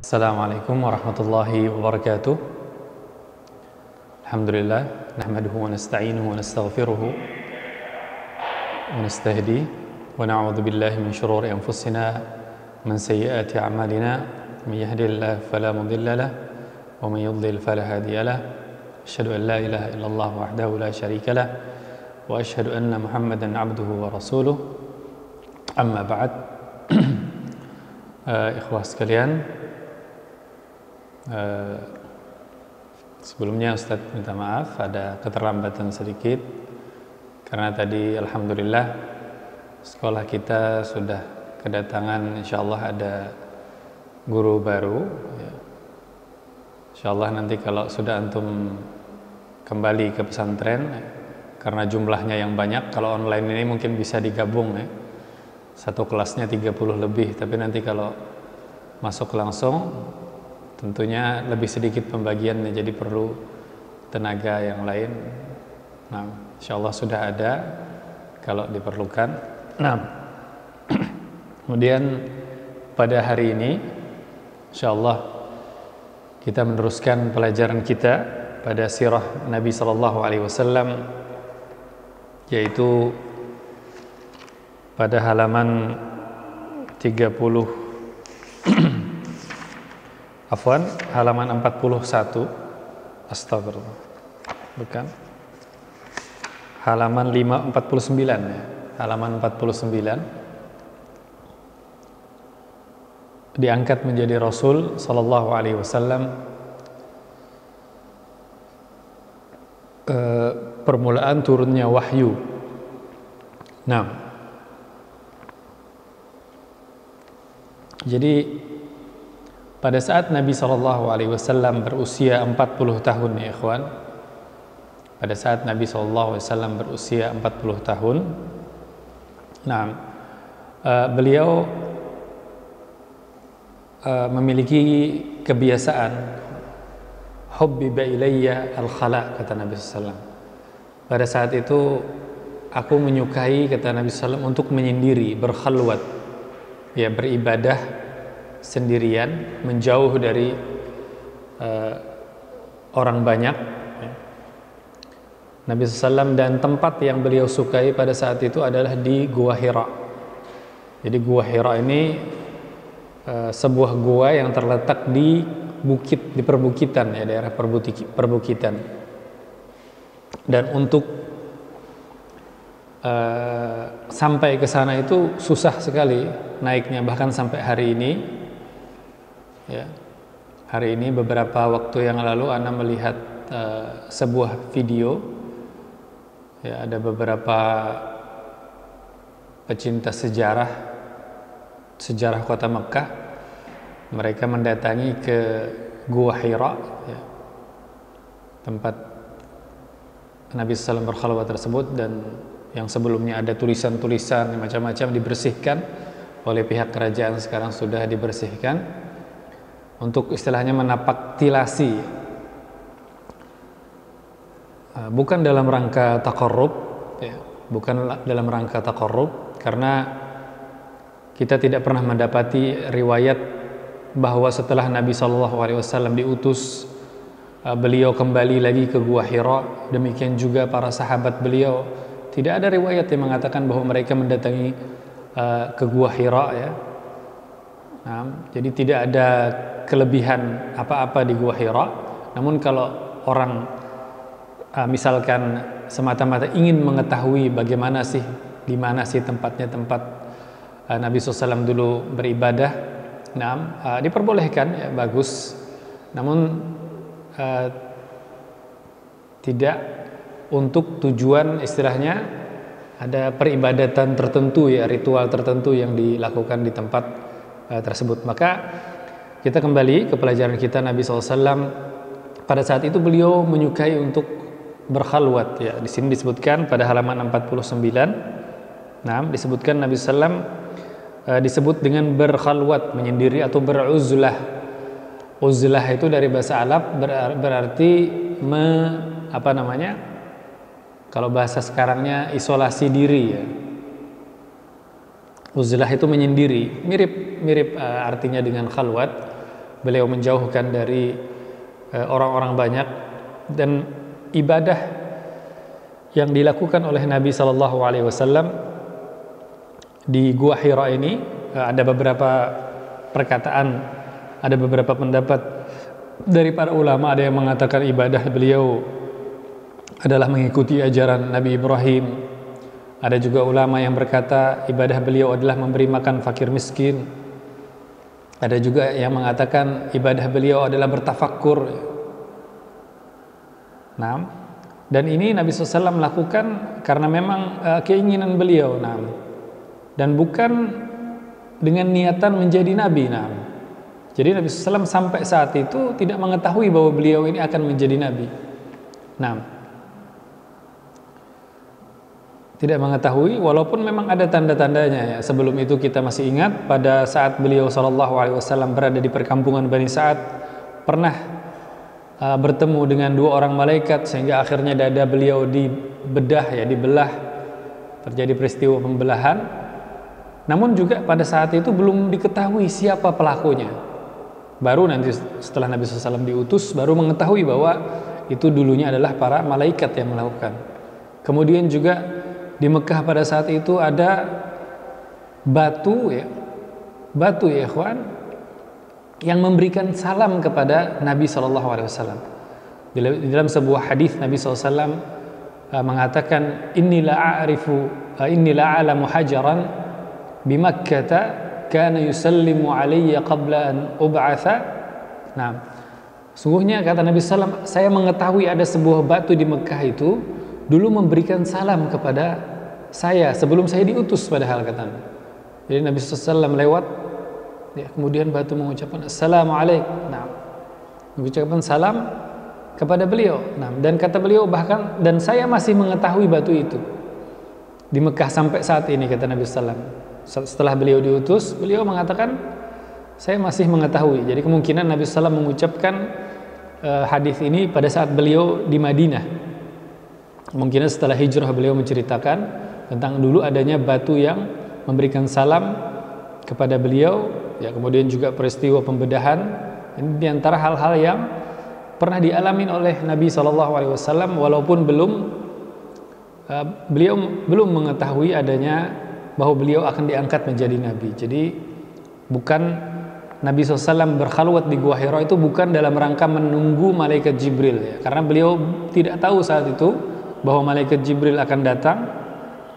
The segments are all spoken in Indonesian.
Assalamualaikum warahmatullahi wabarakatuh. Alhamdulillah, nahmaduhu wa nasta'inuhu wa nastaghfiruhu wa nastahdi wa na'udzu billahi min shururi anfusina min sayyiati a'malina may yahdihillahu fala mudilla lahu wa may yudlil fala hadiya lahu. Asyhadu an la ilaha illallah wahdahu la syarika lahu wa asyhadu anna Muhammadan 'abduhu wa rasuluh. Amma ba'd. Ikhwah sekalian, sebelumnya Ustadz minta maaf ada keterlambatan sedikit karena tadi alhamdulillah sekolah kita sudah kedatangan insyaallah ada guru baru ya. Insyaallah nanti kalau sudah antum kembali ke pesantren karena jumlahnya yang banyak, kalau online ini mungkin bisa digabung ya, satu kelasnya 30 lebih, tapi nanti kalau masuk langsung tentunya lebih sedikit pembagiannya, jadi perlu tenaga yang lain. Nah, insyaallah sudah ada kalau diperlukan. Nah, kemudian pada hari ini insyaallah kita meneruskan pelajaran kita pada sirah Nabi sallallahu alaihi wasallam, yaitu pada halaman 30 afwan, halaman 41. Astagfirullah. Bukan. Halaman 49 ya. Halaman 49. Diangkat menjadi Rasul sallallahu alaihi wasallam. Permulaan turunnya wahyu. Nah, jadi pada saat Nabi SAW berusia 40 tahun ya ikhwan, pada saat Nabi SAW berusia 40 tahun, nah beliau memiliki kebiasaan hubbiba ilayya al-khala, kata Nabi SAW. Pada saat itu aku menyukai, kata Nabi SAW, untuk menyendiri, berkhalwat, ya, beribadah sendirian, menjauh dari orang banyak ya. Nabi SAW, dan tempat yang beliau sukai pada saat itu adalah di Gua Hira. Jadi Gua Hira ini sebuah gua yang terletak di bukit, di perbukitan ya, daerah perbukitan. Dan untuk sampai ke sana itu susah sekali naiknya, bahkan sampai hari ini ya. Hari ini beberapa waktu yang lalu ana melihat sebuah video ya, ada beberapa pecinta sejarah kota Mekah, mereka mendatangi ke Gua Hira ya, tempat Nabi SAW berkhalwat tersebut, dan yang sebelumnya ada tulisan-tulisan macam-macam dibersihkan oleh pihak kerajaan, sekarang sudah dibersihkan untuk istilahnya menapaktilasi, bukan dalam rangka taqarrub ya, bukan dalam rangka taqarrub, karena kita tidak pernah mendapati riwayat bahwa setelah Nabi SAW diutus beliau kembali lagi ke Gua Hira, demikian juga para sahabat beliau. Tidak ada riwayat yang mengatakan bahwa mereka mendatangi ke Gua Hira ya. Nah, jadi tidak ada kelebihan apa-apa di Gua Hira. Namun kalau orang misalkan semata-mata ingin mengetahui bagaimana sih, di mana sih tempatnya, tempat Nabi SAW dulu beribadah, nah diperbolehkan ya, bagus. Namun tidak untuk tujuan istilahnya ada peribadatan tertentu ya, ritual tertentu yang dilakukan di tempat tersebut. Maka kita kembali ke pelajaran kita. Nabi SAW pada saat itu beliau menyukai untuk berkhalwat ya. Di sini disebutkan pada halaman 49. Nah, disebutkan Nabi SAW disebut dengan berkhalwat, menyendiri atau beruzlah. Uzlah itu dari bahasa Arab berarti kalau bahasa sekarangnya isolasi diri ya. Uzlah itu menyendiri, mirip artinya dengan khalwat. beliau menjauhkan dari orang-orang banyak, dan ibadah yang dilakukan oleh Nabi Shallallahu Alaihi Wasallam di Gua Hira ini, ada beberapa perkataan, ada beberapa pendapat dari para ulama. Ada yang mengatakan ibadah beliau adalah mengikuti ajaran Nabi Ibrahim. Ada juga ulama yang berkata ibadah beliau adalah memberi makan fakir miskin. Ada juga yang mengatakan ibadah beliau adalah bertafakkur. Nah, dan ini Nabi SAW lakukan karena memang keinginan beliau. Nah, dan bukan dengan niatan menjadi nabi. Nah, jadi Nabi SAW sampai saat itu tidak mengetahui bahwa beliau ini akan menjadi nabi. Nah, tidak mengetahui, walaupun memang ada tanda-tandanya ya. Sebelum itu kita masih ingat pada saat beliau SAW berada di perkampungan Bani Sa'ad, pernah bertemu dengan dua orang malaikat sehingga akhirnya dada beliau dibedah ya, dibelah, terjadi peristiwa pembelahan. Namun juga pada saat itu belum diketahui siapa pelakunya. Baru nanti setelah Nabi SAW diutus baru mengetahui bahwa itu dulunya adalah para malaikat yang melakukan. Kemudian juga di Mekah pada saat itu ada batu ya ikhwan, yang memberikan salam kepada Nabi SAW. Di dalam sebuah hadis Nabi SAW mengatakan, inni la a'lamu hajaran bi Makkah kana yusallimu alayya qabla an ub'atha. Nah, sungguhnya kata Nabi SAW, saya mengetahui ada sebuah batu di Mekah itu dulu memberikan salam kepada saya sebelum saya diutus, padahal katanya. Jadi Nabi SAW lewat ya, kemudian batu mengucapkan assalamualaikum. Nah, mengucapkan salam kepada beliau. Nah, dan kata beliau bahkan, dan saya masih mengetahui batu itu di Mekah sampai saat ini, kata Nabi SAW. Setelah beliau diutus, beliau mengatakan saya masih mengetahui. Jadi kemungkinan Nabi SAW mengucapkan hadis ini pada saat beliau di Madinah. Kemungkinan setelah hijrah beliau menceritakan tentang dulu adanya batu yang memberikan salam kepada beliau ya. Kemudian juga peristiwa pembedahan. Ini diantara hal-hal yang pernah dialami oleh Nabi SAW, walaupun beliau belum mengetahui adanya bahwa beliau akan diangkat menjadi nabi. Jadi bukan Nabi SAW berkhalwat di Gua Hira itu bukan dalam rangka menunggu malaikat Jibril ya, karena beliau tidak tahu saat itu bahwa malaikat Jibril akan datang.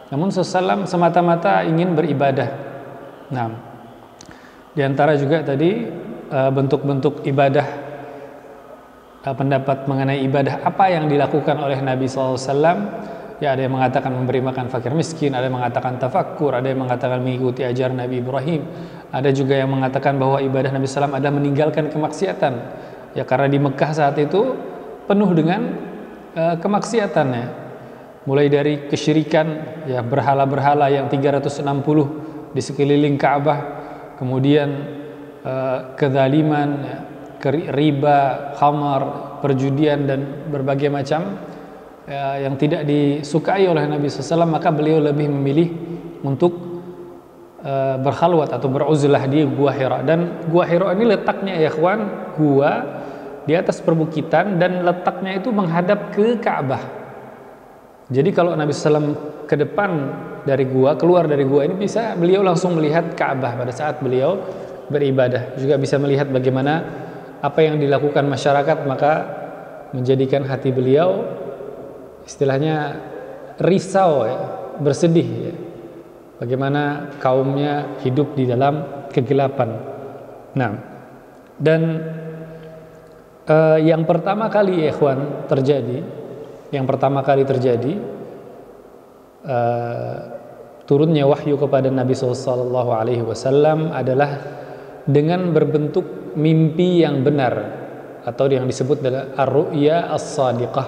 Namun SAW semata-mata ingin beribadah. Nah, diantara juga tadi bentuk-bentuk ibadah, pendapat mengenai ibadah apa yang dilakukan oleh Nabi SAW. Ya, ada yang mengatakan memberi makan fakir miskin, ada yang mengatakan tafakkur, ada yang mengatakan mengikuti ajaran Nabi Ibrahim, ada juga yang mengatakan bahwa ibadah Nabi SAW adalah meninggalkan kemaksiatan. Ya, karena di Mekah saat itu penuh dengan kemaksiatannya, mulai dari kesyirikan ya, berhala-berhala yang 360 di sekeliling Ka'bah, kemudian kezaliman ya, riba, khamar, perjudian dan berbagai macam yang tidak disukai oleh Nabi SAW. Maka beliau lebih memilih untuk berkhalwat atau beruzlah di Gua Hira. Dan Gua Hira ini letaknya ya ikhwan, gua di atas perbukitan dan letaknya itu menghadap ke Ka'bah. Jadi kalau Nabi SAW ke depan dari gua, keluar dari gua ini, bisa beliau langsung melihat Ka'bah pada saat beliau beribadah. Juga bisa melihat bagaimana apa yang dilakukan masyarakat, maka menjadikan hati beliau istilahnya risau ya, bersedih ya. Bagaimana kaumnya hidup di dalam kegelapan. Nah, dan yang pertama kali ya ikhwan terjadi turunnya wahyu kepada Nabi SAW adalah dengan berbentuk mimpi yang benar, atau yang disebut adalah ar-ru'ya as-sadiqah,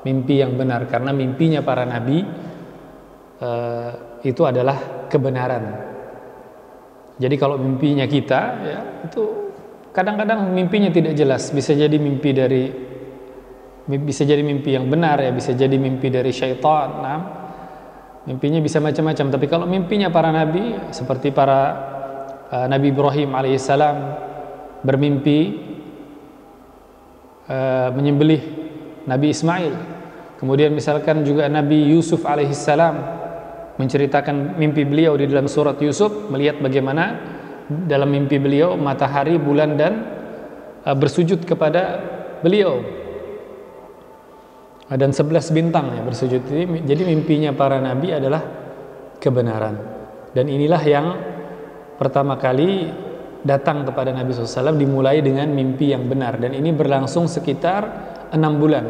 mimpi yang benar. Karena mimpinya para nabi itu adalah kebenaran. Jadi kalau mimpinya kita ya, itu kadang-kadang mimpinya tidak jelas, bisa jadi mimpi yang benar ya, bisa jadi mimpi dari syaitan. Nah, mimpinya bisa macam-macam. Tapi kalau mimpinya para nabi seperti para Nabi Ibrahim alaihissalam bermimpi menyembelih Nabi Ismail. Kemudian misalkan juga Nabi Yusuf alaihissalam menceritakan mimpi beliau di dalam surat Yusuf, melihat bagaimana dalam mimpi beliau matahari, bulan dan bersujud kepada beliau, dan 11 bintang ya bersujud. Jadi mimpinya para nabi adalah kebenaran, dan inilah yang pertama kali datang kepada Nabi SAW dimulai dengan mimpi yang benar, dan ini berlangsung sekitar 6 bulan.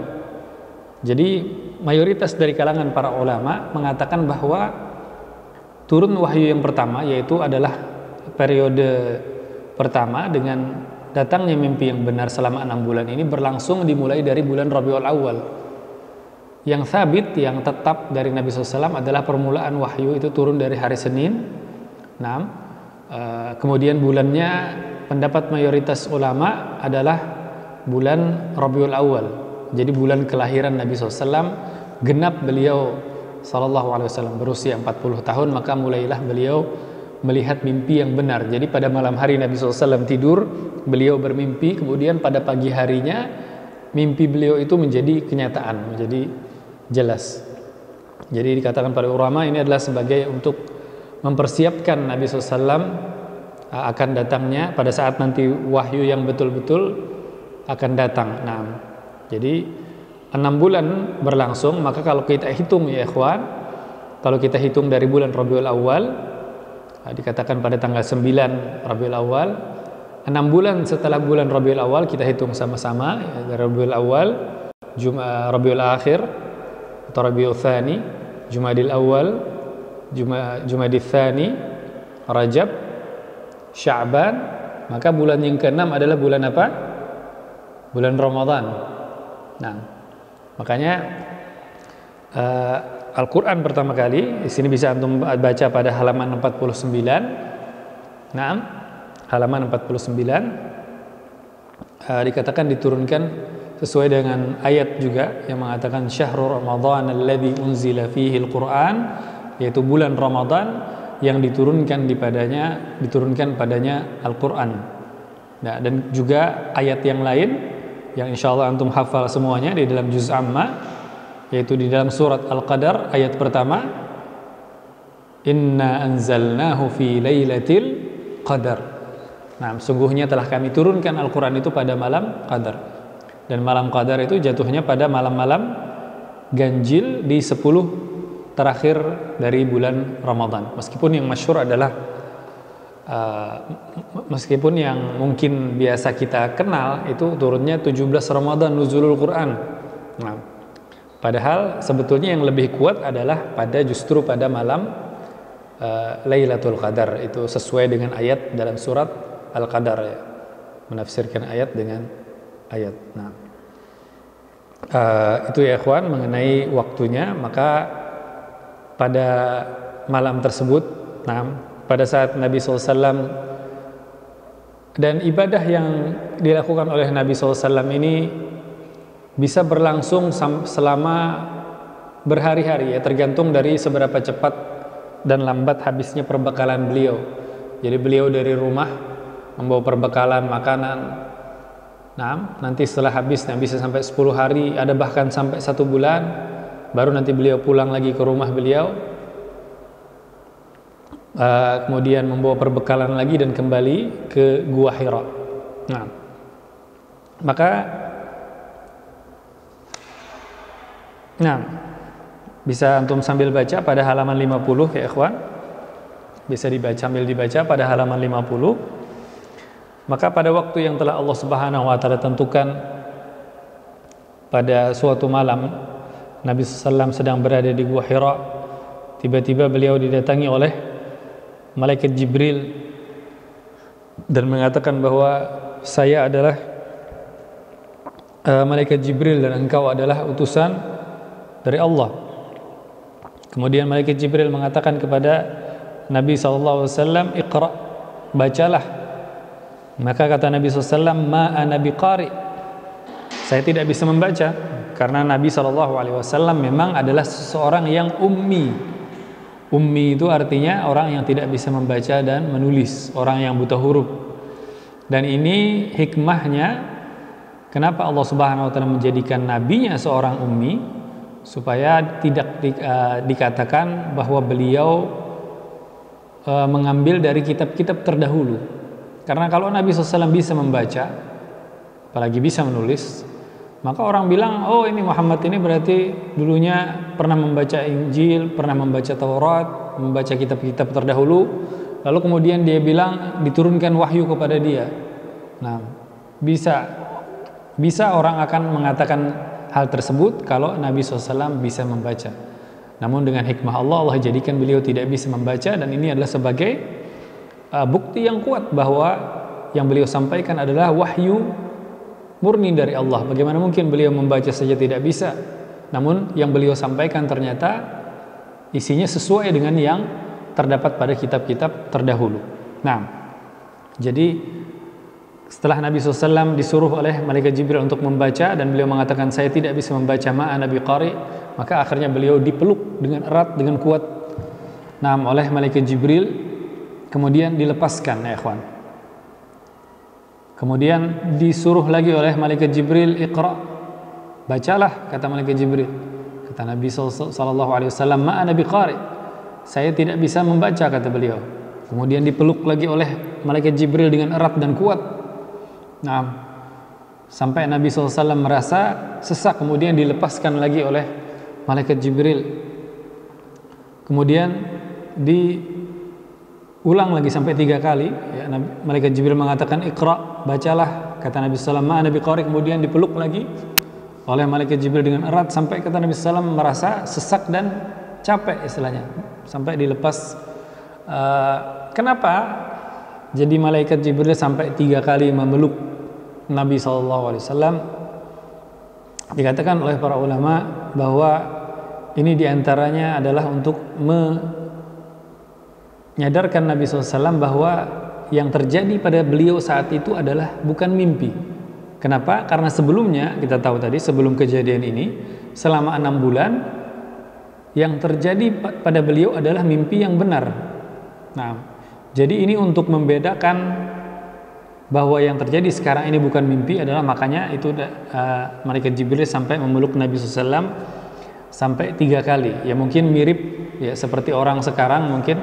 Jadi mayoritas dari kalangan para ulama mengatakan bahwa turun wahyu yang pertama, yaitu adalah periode pertama dengan datangnya mimpi yang benar selama 6 bulan ini, berlangsung dimulai dari bulan Rabiul Awal. Yang sabit, yang tetap dari Nabi SAW adalah permulaan wahyu itu turun dari hari Senin. Kemudian bulannya pendapat mayoritas ulama adalah bulan Rabiul Awal. Jadi bulan kelahiran Nabi SAW, genap beliau SAW berusia 40 tahun, maka mulailah beliau melihat mimpi yang benar. Jadi pada malam hari Nabi SAW tidur, beliau bermimpi, kemudian pada pagi harinya mimpi beliau itu menjadi kenyataan, menjadi jelas. Jadi dikatakan pada ulama ini adalah sebagai untuk mempersiapkan Nabi SAW akan datangnya pada saat nanti wahyu yang betul-betul akan datang. Jadi 6 bulan berlangsung, maka kalau kita hitung ya ikhwan, kalau kita hitung dari bulan Rabiul Awal, dikatakan pada tanggal 9 Rabiul Awal, 6 bulan setelah bulan Rabiul Awal kita hitung sama-sama, ya, Rabiul Awal, Rabiul Akhir atau Rabiul Tsani, Jumadil Awal, Jumadil Tsani, Rajab, Sya'ban, maka bulan yang ke-6 adalah bulan apa? Bulan Ramadan. Makanya Al-Quran pertama kali, di sini bisa antum baca pada halaman 49. Halaman 49 dikatakan diturunkan sesuai dengan ayat juga yang mengatakan syahrul Ramadan alladzi unzila fihi al-Quran, yaitu bulan Ramadan yang diturunkan padanya Al-Quran. Dan juga ayat yang lain yang insyaallah antum hafal semuanya di dalam juz amma, yaitu di dalam surat Al-Qadar ayat pertama, inna anzalnahu fi lailatul qadar. Sungguhnya telah kami turunkan Al-Quran itu pada malam Qadar, dan malam Qadar itu jatuhnya pada malam-malam ganjil di 10 terakhir dari bulan Ramadan. Meskipun yang masyhur adalah meskipun yang mungkin biasa kita kenal itu turunnya 17 Ramadan nuzulul Quran. Padahal sebetulnya yang lebih kuat adalah justru pada malam Lailatul Qadar, itu sesuai dengan ayat dalam surat Al-Qadar ya. Menafsirkan ayat dengan ayat. Itu ya ikhwan mengenai waktunya. Maka pada malam tersebut, pada saat Nabi SAW, dan ibadah yang dilakukan oleh Nabi SAW ini bisa berlangsung selama berhari-hari ya, tergantung dari seberapa cepat dan lambat habisnya perbekalan beliau. Jadi beliau dari rumah membawa perbekalan makanan, nanti setelah habisnya bisa sampai 10 hari, ada bahkan sampai 1 bulan, baru nanti beliau pulang lagi ke rumah beliau, kemudian membawa perbekalan lagi dan kembali ke Gua Hira. Maka bisa antum sambil baca pada halaman 50 ya ikhwan, bisa sambil dibaca pada halaman 50. Maka pada waktu yang telah Allah Subhanahu wa taala tentukan, pada suatu malam Nabi SAW sedang berada di Gua Hira, tiba-tiba beliau didatangi oleh malaikat Jibril dan mengatakan bahwa saya adalah malaikat Jibril dan engkau adalah utusan dari Allah. Kemudian malaikat Jibril mengatakan kepada Nabi SAW, Iqra, bacalah. Maka kata Nabi SAW, ma ana biqari, saya tidak bisa membaca, karena Nabi SAW memang adalah seseorang yang ummi. Ummi itu artinya orang yang tidak bisa membaca dan menulis, orang yang buta huruf. Dan ini hikmahnya kenapa Allah Subhanahu wa taala menjadikan nabinya seorang ummi, supaya tidak dikatakan bahwa beliau mengambil dari kitab-kitab terdahulu. Karena kalau Nabi SAW bisa membaca, apalagi bisa menulis, maka orang bilang, oh ini Muhammad ini berarti dulunya pernah membaca Injil, pernah membaca Taurat, membaca kitab-kitab terdahulu, lalu kemudian dia bilang diturunkan wahyu kepada dia. Nah, bisa orang akan mengatakan hal tersebut kalau Nabi SAW bisa membaca. Namun dengan hikmah Allah, Allah jadikan beliau tidak bisa membaca, dan ini adalah sebagai bukti yang kuat bahwa yang beliau sampaikan adalah wahyu murni dari Allah. Bagaimana mungkin beliau membaca saja tidak bisa, namun yang beliau sampaikan ternyata isinya sesuai dengan yang terdapat pada kitab-kitab terdahulu. Nah, jadi setelah Nabi SAW disuruh oleh malaikat Jibril untuk membaca, dan beliau mengatakan saya tidak bisa membaca ma'ana biqari, maka akhirnya beliau dipeluk dengan erat, dengan kuat, nah, oleh malaikat Jibril, kemudian dilepaskan, ya ikhwan. Kemudian disuruh lagi oleh malaikat Jibril, iqra, bacalah, kata malaikat Jibril. Kata Nabi SAW, ma'ana biqari, saya tidak bisa membaca, kata beliau. Kemudian dipeluk lagi oleh malaikat Jibril dengan erat dan kuat. Nah, sampai Nabi SAW merasa sesak, kemudian dilepaskan lagi oleh malaikat Jibril. Kemudian diulang lagi sampai 3 kali, ya, malaikat Jibril mengatakan iqra, bacalah, kata Nabi SAW, ma'ana biqari, kemudian dipeluk lagi oleh malaikat Jibril dengan erat sampai kata Nabi SAW merasa sesak dan capek, istilahnya, sampai dilepas. Kenapa jadi malaikat Jibril sampai 3 kali memeluk Nabi SAW? Dikatakan oleh para ulama bahwa ini diantaranya adalah untuk menyadarkan Nabi SAW bahwa yang terjadi pada beliau saat itu adalah bukan mimpi. Kenapa? Karena sebelumnya, kita tahu tadi, sebelum kejadian ini, selama 6 bulan yang terjadi pada beliau adalah mimpi yang benar. Nah, jadi ini untuk membedakan bahwa yang terjadi sekarang ini bukan mimpi, adalah makanya itu malaikat Jibril sampai memeluk Nabi SAW sampai 3 kali. Ya mungkin mirip ya seperti orang sekarang, mungkin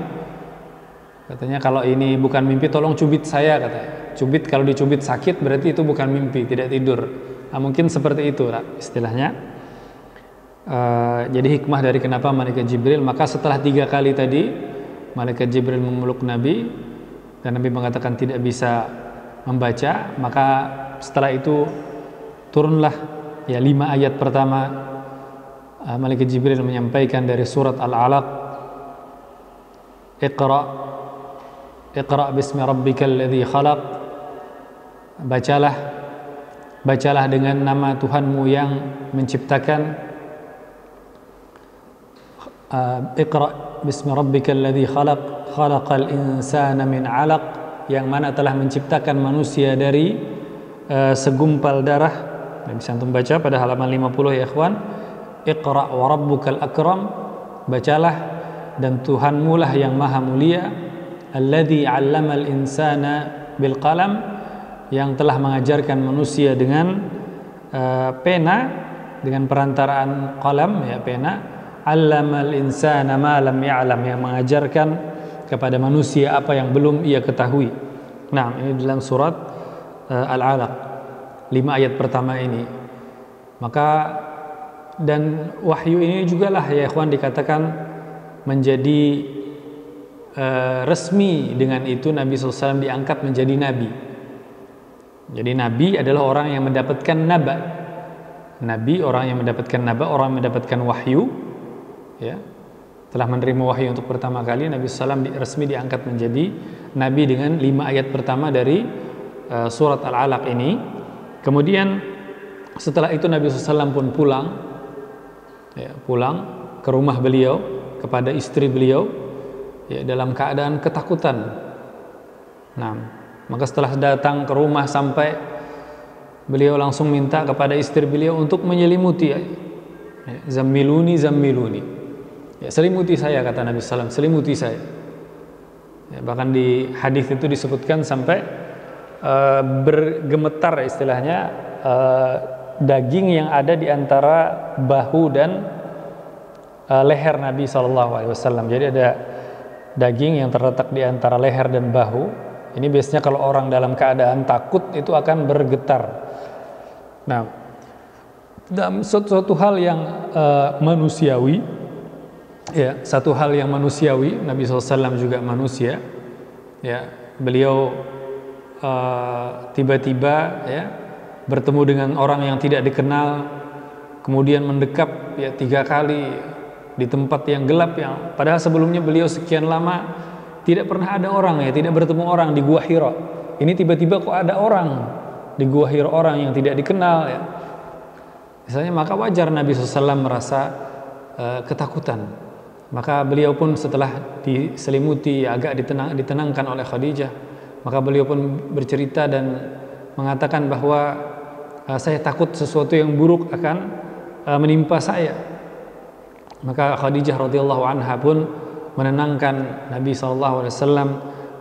katanya kalau ini bukan mimpi tolong cubit saya, katanya. Cubit, kalau dicubit sakit berarti itu bukan mimpi, tidak tidur. Nah, mungkin seperti itu lah istilahnya. Jadi hikmah dari kenapa malaikat Jibril, maka setelah 3 kali tadi malaikat Jibril memeluk Nabi dan Nabi mengatakan tidak bisa membaca, maka setelah itu turunlah ya 5 ayat pertama. Malaikat Jibril menyampaikan dari surat Al-Alaq, Iqra bismi rabbikal ladzi khalaq, bacalah dengan nama Tuhanmu yang menciptakan. Iqra bismi rabbikal ladzi khalaq, khalaqal insana min 'alaq, yang mana telah menciptakan manusia dari segumpal darah. Dan bisa antum baca pada halaman 50 ya ikhwan. Iqra wa rabbukal akram, bacalah dan Tuhanmu lah yang maha mulia. Alladzi 'allamal insana bil qalam, yang telah mengajarkan manusia dengan pena, dengan perantaraan qalam, ya pena. 'Allamal insana ma lam ya'lam, yang mengajarkan kepada manusia apa yang belum ia ketahui. Nah, ini dalam surat Al-Alaq, 5 ayat pertama ini. Maka dan wahyu ini juga lah ya ikhwan dikatakan menjadi resmi. Dengan itu Nabi SAW diangkat menjadi nabi. Jadi nabi adalah orang yang mendapatkan naba. Nabi orang yang mendapatkan naba, orang yang mendapatkan wahyu, ya. Telah menerima wahyu untuk pertama kali, Nabi SAW resmi diangkat menjadi nabi dengan 5 ayat pertama dari surat Al-Alaq ini. Kemudian setelah itu Nabi SAW pun pulang ke rumah beliau, kepada istri beliau, ya, dalam keadaan ketakutan. Nah, maka setelah datang ke rumah sampai, beliau langsung minta kepada istri beliau untuk menyelimuti, zammiluni, ya, selimuti saya, kata Nabi SAW, selimuti saya. Ya, bahkan di hadis itu disebutkan sampai bergemetar istilahnya daging yang ada di antara bahu dan leher Nabi SAW. Jadi ada daging yang terletak di antara leher dan bahu. Ini biasanya kalau orang dalam keadaan takut itu akan bergetar. Nah, dalam suatu hal yang manusiawi, ya, satu hal yang manusiawi, Nabi SAW juga manusia, ya, beliau tiba-tiba ya bertemu dengan orang yang tidak dikenal, kemudian mendekap ya 3 kali di tempat yang gelap, yang padahal sebelumnya beliau sekian lama tidak pernah ada orang, ya, tidak bertemu orang di Gua Hira. Ini tiba-tiba kok ada orang di Gua Hira, orang yang tidak dikenal, ya. Misalnya, maka wajar Nabi SAW merasa ketakutan. Maka beliau pun setelah diselimuti, agak ditenangkan oleh Khadijah, maka beliau pun bercerita dan mengatakan bahwa saya takut sesuatu yang buruk akan menimpa saya. Maka Khadijah radhiyallahu anha pun menenangkan Nabi SAW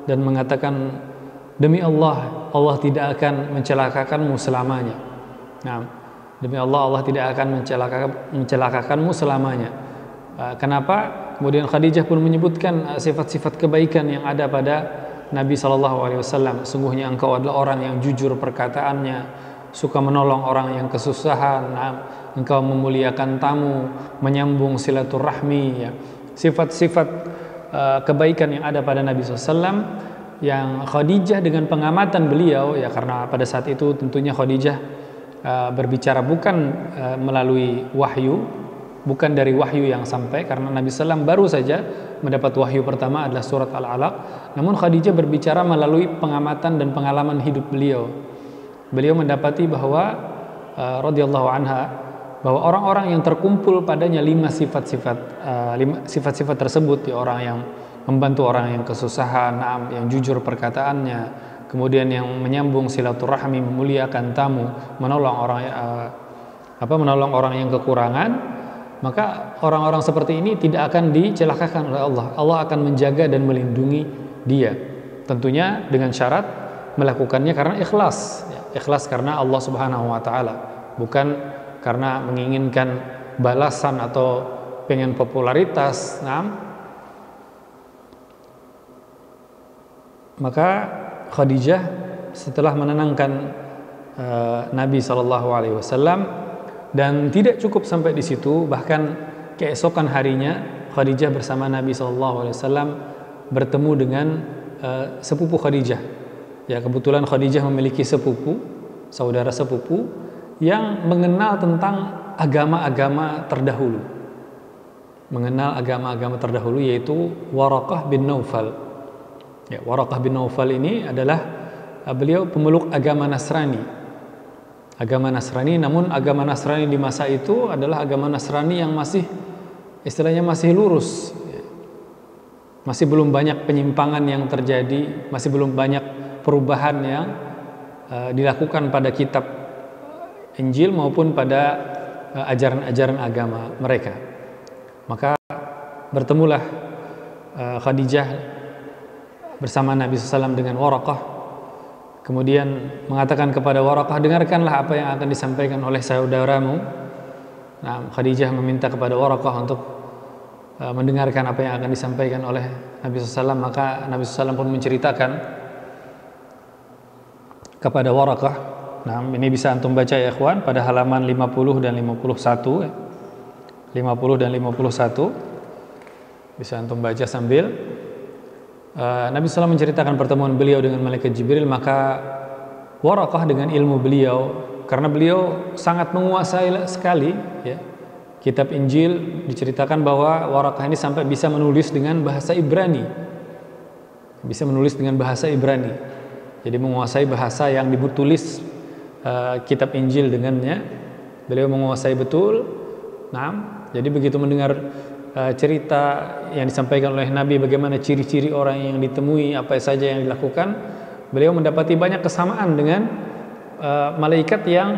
dan mengatakan, demi Allah, Allah tidak akan mencelakakanmu selamanya. Nah, demi Allah, Allah tidak akan mencelakakanmu selamanya. Kenapa? Kemudian Khadijah pun menyebutkan sifat-sifat kebaikan yang ada pada Nabi SAW. Sungguhnya engkau adalah orang yang jujur perkataannya, suka menolong orang yang kesusahan, engkau memuliakan tamu, menyambung silaturahmi, ya. Sifat-sifat kebaikan yang ada pada Nabi SAW yang Khadijah dengan pengamatan beliau, ya, karena pada saat itu tentunya Khadijah berbicara bukan melalui wahyu, bukan dari wahyu yang sampai, karena Nabi SAW baru saja mendapat wahyu pertama adalah surat Al-Alaq. Namun Khadijah berbicara melalui pengamatan dan pengalaman hidup beliau. Beliau mendapati bahwa radhiyallahu anha, bahwa orang-orang yang terkumpul padanya 5 sifat-sifat tersebut, ya, orang yang membantu orang yang kesusahan, yang jujur perkataannya, kemudian yang menyambung silaturahmi, memuliakan tamu, menolong orang yang kekurangan, maka orang-orang seperti ini tidak akan dicelakakan oleh Allah. Allah akan menjaga dan melindungi dia. Tentunya dengan syarat melakukannya karena ikhlas, ya, ikhlas karena Allah Subhanahu wa taala, bukan karena menginginkan balasan atau pengen popularitas. Maka Khadijah setelah menenangkan Nabi SAW, dan tidak cukup sampai di situ, bahkan keesokan harinya Khadijah bersama Nabi SAW bertemu dengan sepupu Khadijah. Ya, kebetulan Khadijah memiliki sepupu, saudara sepupu yang mengenal tentang agama-agama terdahulu. Mengenal agama-agama terdahulu, yaitu Waraqah bin Naufal. Ya, Waraqah bin Naufal ini adalah beliau pemeluk agama Nasrani. Agama Nasrani, namun agama Nasrani di masa itu adalah agama Nasrani yang masih, istilahnya masih lurus. Masih belum banyak penyimpangan yang terjadi, masih belum banyak perubahan yang dilakukan pada kitab Injil maupun pada ajaran-ajaran agama mereka. Maka bertemulah Khadijah bersama Nabi SAW dengan Waraqah. Kemudian mengatakan kepada Waraqah, dengarkanlah apa yang akan disampaikan oleh saudaramu. Nah, Khadijah meminta kepada Waraqah untuk mendengarkan apa yang akan disampaikan oleh Nabi SAW. Maka Nabi SAW pun menceritakan kepada Waraqah. Nah, ini bisa antum baca, ya ikhwan, pada halaman 50 dan 51, 50 dan 51 bisa antum baca sambil Nabi SAW menceritakan pertemuan beliau dengan malaikat Jibril. Maka Waraqah dengan ilmu beliau, karena beliau sangat menguasai sekali, ya, kitab Injil, diceritakan bahwa Waraqah ini sampai bisa menulis dengan bahasa Ibrani, bisa menulis dengan bahasa Ibrani. Jadi menguasai bahasa yang ditulis kitab Injil dengannya, beliau menguasai betul. Nah, jadi begitu mendengar cerita yang disampaikan oleh Nabi, bagaimana ciri-ciri orang yang ditemui, apa saja yang dilakukan, beliau mendapati banyak kesamaan dengan malaikat yang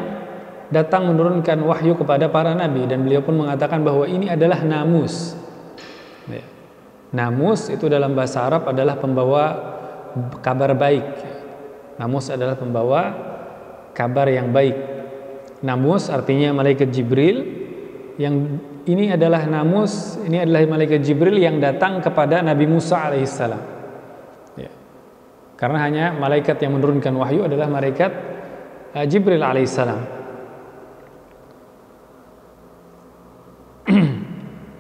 datang menurunkan wahyu kepada para nabi, dan beliau pun mengatakan bahwa ini adalah namus. Namus itu dalam bahasa Arab adalah pembawa kabar baik. Namus adalah pembawa kabar yang baik. Namus artinya malaikat Jibril, yang ini adalah Namus, ini adalah malaikat Jibril yang datang kepada Nabi Musa alaihissalam. Ya. Karena hanya malaikat yang menurunkan wahyu adalah malaikat Jibril alaihissalam.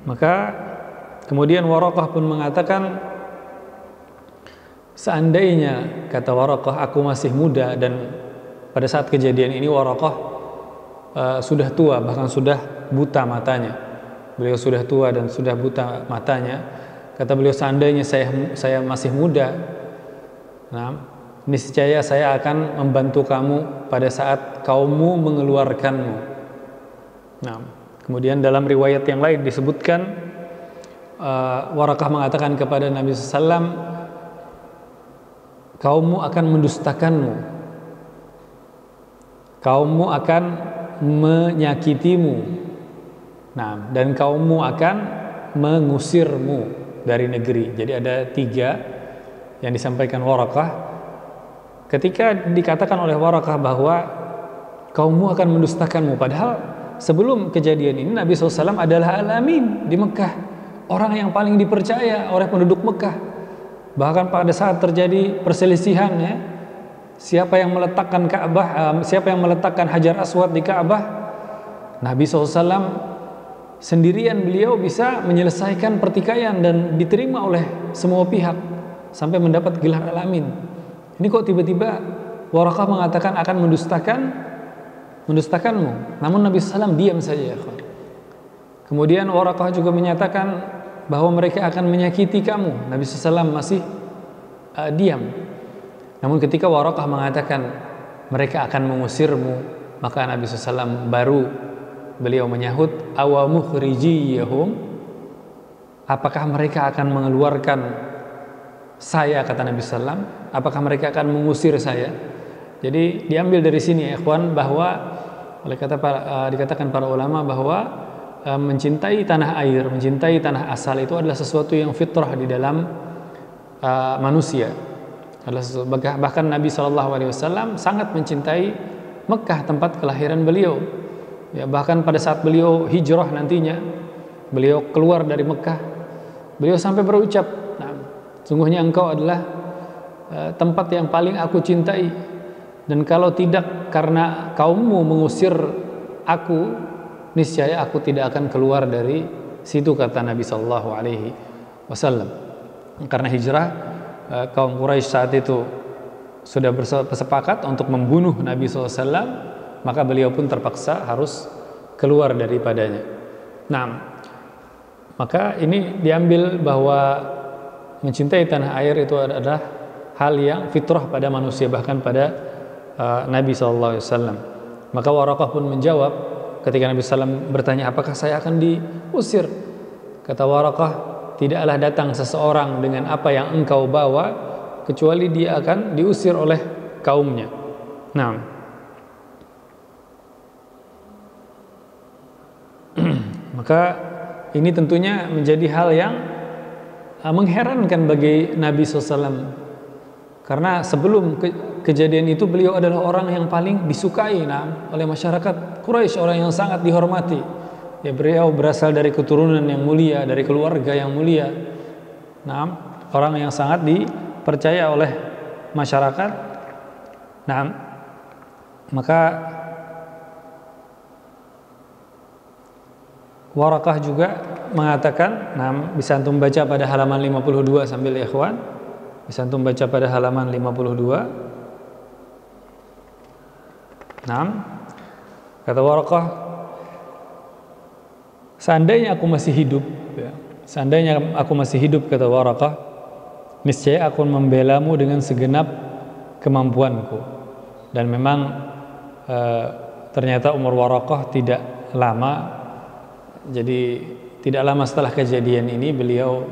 Maka kemudian Waraqah pun mengatakan, seandainya, kata Waraqah, aku masih muda, dan pada saat kejadian ini Waraqah sudah tua, bahkan sudah buta matanya. Beliau sudah tua dan sudah buta matanya. Kata beliau, seandainya saya masih muda, nah, niscaya saya akan membantu kamu pada saat kaummu mengeluarkanmu. Nah, kemudian dalam riwayat yang lain disebutkan, Waraqah mengatakan kepada Nabi SAW, kaummu akan mendustakanmu, kaummu akan menyakitimu, nah, dan kaummu akan mengusirmu dari negeri. Jadi ada 3 yang disampaikan Waraqah. Ketika dikatakan oleh Waraqah bahwa kaummu akan mendustakanmu, padahal sebelum kejadian ini Nabi SAW adalah al-amin di Mekah, orang yang paling dipercaya oleh penduduk Mekah. Bahkan pada saat terjadi perselisihan, ya, siapa yang meletakkan Ka'bah, siapa yang meletakkan Hajar Aswad di Ka'bah, Nabi SAW sendirian, beliau bisa menyelesaikan pertikaian dan diterima oleh semua pihak sampai mendapat gelar al-amin. Ini kok tiba-tiba Waraqah mengatakan akan mendustakanmu, namun Nabi SAW diam saja, ya. Kemudian Waraqah juga menyatakan bahwa mereka akan menyakiti kamu, Nabi SAW masih diam. Namun ketika Waraqah mengatakan mereka akan mengusirmu, maka Nabi SAW baru beliau menyahut, awamukhrijiyahum, apakah mereka akan mengeluarkan saya, kata Nabi SAW, apakah mereka akan mengusir saya? Jadi diambil dari sini, ya ikhwan, bahwa dikatakan para ulama bahwa mencintai tanah air, mencintai tanah asal itu adalah sesuatu yang fitrah di dalam manusia. Bahkan Nabi SAW sangat mencintai Mekah, tempat kelahiran beliau. Ya, bahkan pada saat beliau hijrah nantinya, beliau keluar dari Mekah, beliau sampai berucap, nah, sungguhnya engkau adalah tempat yang paling aku cintai, dan kalau tidak karena kaummu mengusir aku, niscaya aku tidak akan keluar dari situ, kata Nabi SAW. Karena hijrah, kaum Quraisy saat itu sudah bersepakat untuk membunuh Nabi SAW, maka beliau pun terpaksa harus keluar daripadanya. Nah, maka ini diambil bahwa mencintai tanah air itu adalah hal yang fitrah pada manusia, bahkan pada Nabi SAW. Maka Waraqah pun menjawab ketika Nabi SAW bertanya, apakah saya akan diusir? Kata Waraqah, tidaklah datang seseorang dengan apa yang engkau bawa, kecuali dia akan diusir oleh kaumnya. Nah, maka ini tentunya menjadi hal yang mengherankan bagi Nabi SAW, karena sebelum kejadian itu beliau adalah orang yang paling disukai oleh masyarakat Quraisy, orang yang sangat dihormati. Ya, beliau berasal dari keturunan yang mulia, dari keluarga yang mulia. Nah, orang yang sangat dipercaya oleh masyarakat. Nah, maka Waraqah juga mengatakan, nah, bisa antum baca pada halaman 52 sambil ikhwan, bisa antum baca pada halaman 52. Nah, kata Waraqah, seandainya aku masih hidup, ya, seandainya aku masih hidup, kata Waraqah, niscaya aku membelamu dengan segenap kemampuanku. Dan memang ternyata umur Waraqah tidak lama. Jadi tidak lama setelah kejadian ini beliau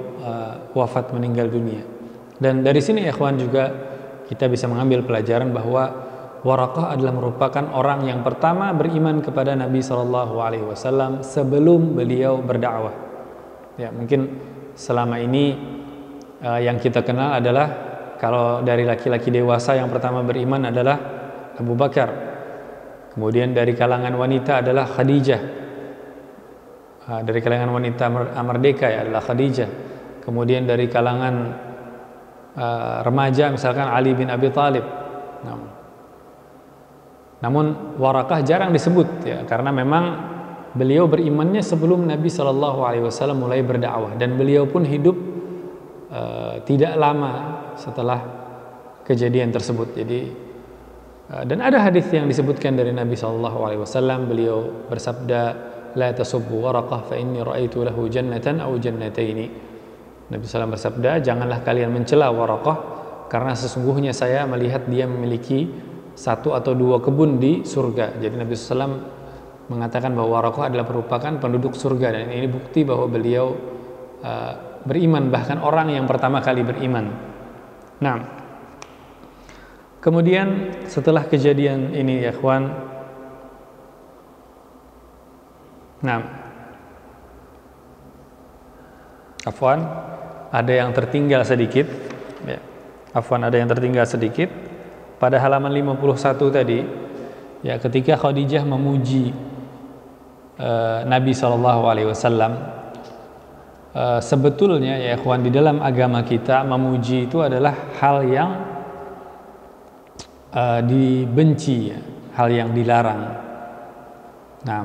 wafat, meninggal dunia. Dan dari sini ikhwan juga kita bisa mengambil pelajaran bahwa Waraqah adalah merupakan orang yang pertama beriman kepada Nabi SAW sebelum beliau berdakwah. Ya, mungkin selama ini yang kita kenal adalah Kalau dari laki-laki dewasa yang pertama beriman adalah Abu Bakar. Kemudian dari kalangan wanita adalah Khadijah. Dari kalangan wanita merdeka ya adalah Khadijah. Kemudian dari kalangan remaja misalkan Ali bin Abi Thalib. Namun Waraqah jarang disebut ya, karena memang beliau berimannya sebelum Nabi SAW mulai berdakwah, dan beliau pun hidup tidak lama setelah kejadian tersebut. Jadi dan ada hadis yang disebutkan dari Nabi SAW, beliau bersabda, la tasubbu Waraqah fa inni ra'aitu lahu jannatan aw jannataini. Nabi SAW bersabda, janganlah kalian mencela Waraqah, karena sesungguhnya saya melihat dia memiliki satu atau dua kebun di surga. Jadi Nabi SAW mengatakan bahwa Waraqah adalah merupakan penduduk surga, dan ini bukti bahwa beliau beriman, bahkan orang yang pertama kali beriman. Nah, kemudian setelah kejadian ini ya ikhwan, afwan, ada yang tertinggal sedikit ya. Ada yang tertinggal sedikit pada halaman 51 tadi ya, ketika Khadijah memuji Nabi SAW. Sebetulnya ya ikhwan, di dalam agama kita memuji itu adalah hal yang dibenci ya, hal yang dilarang. Nah,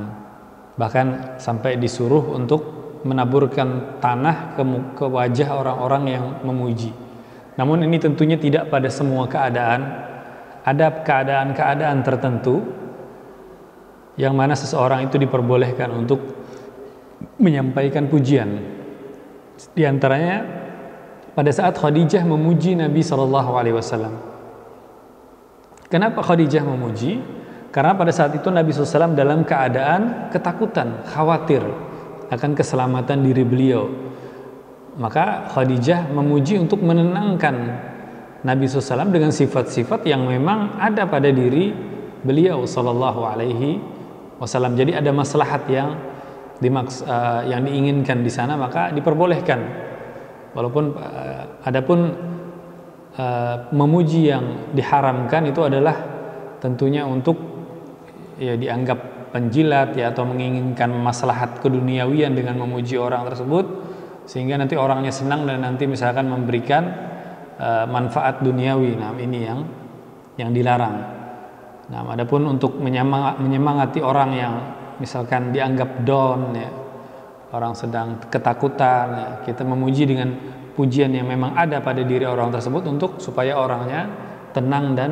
bahkan sampai disuruh untuk menaburkan tanah ke wajah orang-orang yang memuji. Namun ini tentunya tidak pada semua keadaan. Ada keadaan-keadaan tertentu yang mana seseorang itu diperbolehkan untuk menyampaikan pujian. Di antaranya pada saat Khadijah memuji Nabi SAW. Kenapa Khadijah memuji? Karena pada saat itu Nabi SAW dalam keadaan ketakutan, khawatir akan keselamatan diri beliau. Maka Khadijah memuji untuk menenangkan Nabi SAW dengan sifat-sifat yang memang ada pada diri beliau SAW. Jadi ada maslahat yang diinginkan di sana, maka diperbolehkan. Walaupun adapun memuji yang diharamkan itu adalah tentunya untuk ya dianggap penjilat ya, atau menginginkan maslahat keduniawian dengan memuji orang tersebut, sehingga nanti orangnya senang dan nanti misalkan memberikan manfaat duniawi. Nah, ini yang dilarang. Nah, adapun untuk menyemangati orang yang misalkan dianggap down ya, orang sedang ketakutan ya, kita memuji dengan pujian yang memang ada pada diri orang tersebut untuk supaya orangnya tenang dan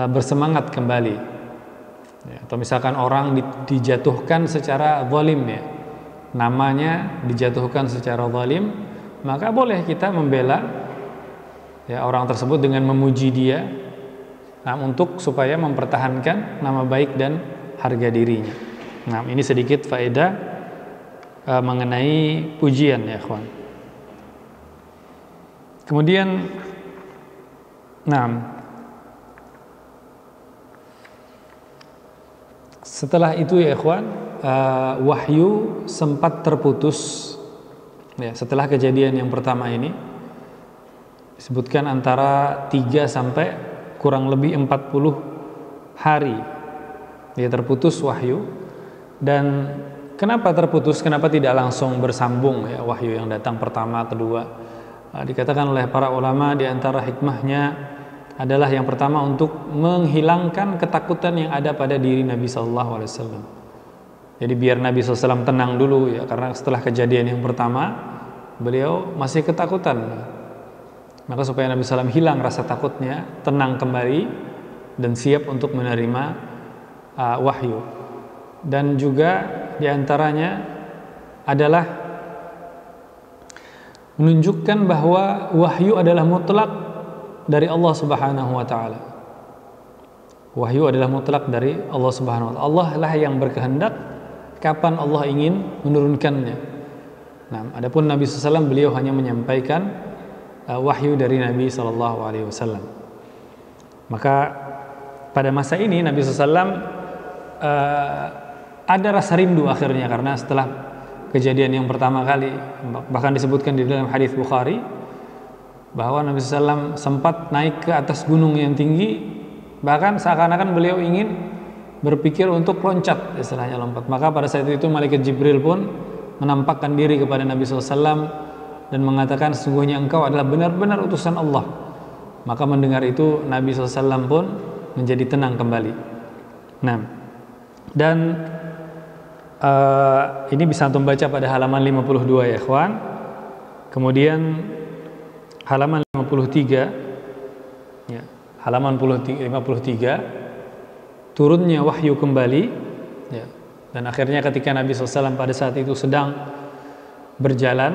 bersemangat kembali ya. Atau misalkan orang dijatuhkan secara zalim ya, namanya dijatuhkan secara zalim, maka boleh kita membela ya orang tersebut dengan memuji dia, nah, untuk supaya mempertahankan nama baik dan harga dirinya. Nah, ini sedikit faedah mengenai pujian ya ikhwan. Kemudian setelah itu ya ikhwan, wahyu sempat terputus ya, setelah kejadian yang pertama ini disebutkan antara 3 sampai kurang lebih 40 hari dia terputus wahyu. Dan kenapa terputus? Kenapa tidak langsung bersambung ya wahyu yang datang pertama, kedua? Dikatakan oleh para ulama di antara hikmahnya adalah yang pertama untuk menghilangkan ketakutan yang ada pada diri Nabi SAW. Jadi biar Nabi SAW tenang dulu ya, karena setelah kejadian yang pertama beliau masih ketakutan. Maka supaya Nabi SAW hilang rasa takutnya, tenang kembali dan siap untuk menerima wahyu. Dan juga diantaranya adalah menunjukkan bahwa wahyu adalah mutlak dari Allah Subhanahu wa taala. Wahyu adalah mutlak dari Allah Subhanahu wa taala. Allah lah yang berkehendak kapan Allah ingin menurunkannya. Nah, adapun Nabi SAW beliau hanya menyampaikan wahyu dari Nabi SAW. Maka pada masa ini Nabi SAW ada rasa rindu akhirnya, karena setelah kejadian yang pertama kali, bahkan disebutkan di dalam hadis Bukhari, bahwa Nabi SAW sempat naik ke atas gunung yang tinggi, bahkan seakan-akan beliau ingin berpikir untuk loncat, istilahnya lompat. Maka pada saat itu malaikat Jibril pun menampakkan diri kepada Nabi SAW dan mengatakan, sesungguhnya engkau adalah benar-benar utusan Allah. Maka mendengar itu Nabi SAW pun menjadi tenang kembali. Nah, dan ini bisa antum baca pada halaman 52 ya ikhwan. Kemudian halaman 53 ya, halaman 53 turunnya wahyu kembali ya. Dan akhirnya ketika Nabi SAW pada saat itu sedang berjalan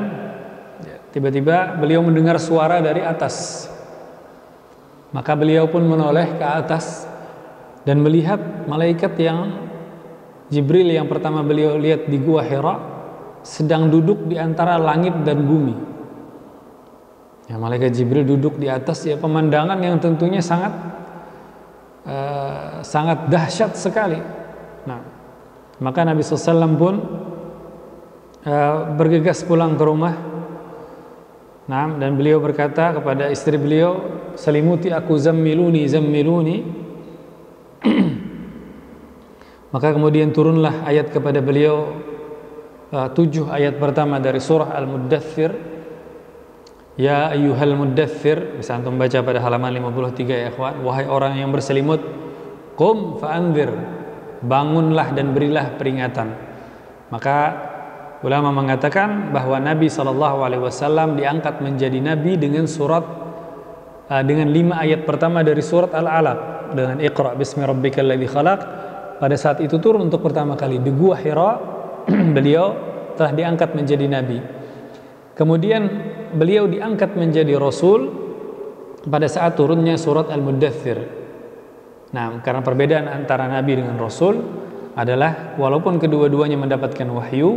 ya, tiba-tiba beliau mendengar suara dari atas. Maka beliau pun menoleh ke atas dan melihat malaikat yang Jibril yang pertama beliau lihat di Gua Hira sedang duduk di antara langit dan bumi. Ya, malaikat Jibril duduk di atas, ya pemandangan yang tentunya sangat dahsyat sekali. Nah, maka Nabi SAW pun bergegas pulang ke rumah. Nah, dan beliau berkata kepada istri beliau, "Selimuti aku, zammiluni, zammiluni." Maka kemudian turunlah ayat kepada beliau 7 ayat pertama dari surah Al-Muddathir. Ya ayyuhal muddathir, bisa antum baca pada halaman 53 ya ikhwan. Wahai orang yang berselimut, qum fa'anzir, bangunlah dan berilah peringatan. Maka ulama mengatakan bahwa Nabi SAW diangkat menjadi nabi dengan dengan 5 ayat pertama dari surat Al-Alaq, dengan Iqra bismi rabbikal ladzi khalaq. Pada saat itu turun untuk pertama kali di Gua Hira. Beliau telah diangkat menjadi nabi. Kemudian beliau diangkat menjadi rasul pada saat turunnya surat Al-Muddathir. Nah, karena perbedaan antara nabi dengan rasul adalah walaupun kedua-duanya mendapatkan wahyu,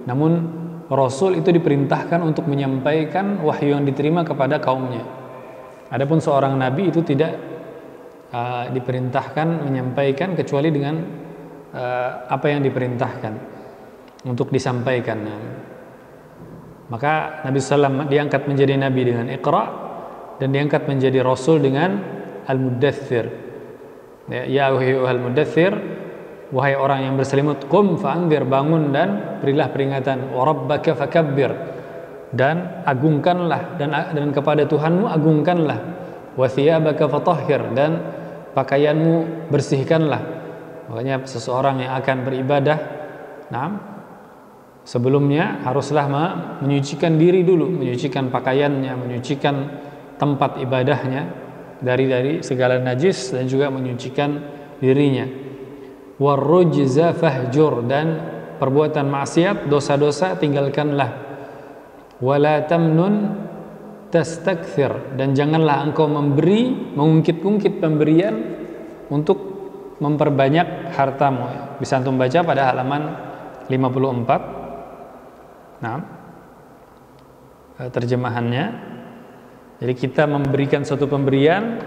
namun rasul itu diperintahkan untuk menyampaikan wahyu yang diterima kepada kaumnya. Adapun seorang nabi itu tidak diperintahkan menyampaikan kecuali dengan apa yang diperintahkan untuk disampaikan. Maka Nabi SAW diangkat menjadi nabi dengan Iqra dan diangkat menjadi rasul dengan Al-Muddathir. Ya ayyuhal muddathir, wahai orang yang berselimut, qum fa'anzir, bangun dan berilah peringatan. Wa rabbaka fakabbir, dan agungkanlah, dan kepada Tuhanmu agungkanlah. Wa thiyabaka fatahhir, dan pakaianmu bersihkanlah. Makanya seseorang yang akan beribadah, sebelumnya haruslah menyucikan diri dulu, menyucikan pakaiannya, menyucikan tempat ibadahnya dari segala najis, dan juga menyucikan dirinya. Warrujza fahjur, dan perbuatan maksiat, dosa-dosa tinggalkanlah. Wala tamnun tastakthir, dan janganlah engkau memberi, mengungkit-ungkit pemberian untuk memperbanyak hartamu. Bisa antum baca pada halaman 54. Nah, terjemahannya, jadi kita memberikan suatu pemberian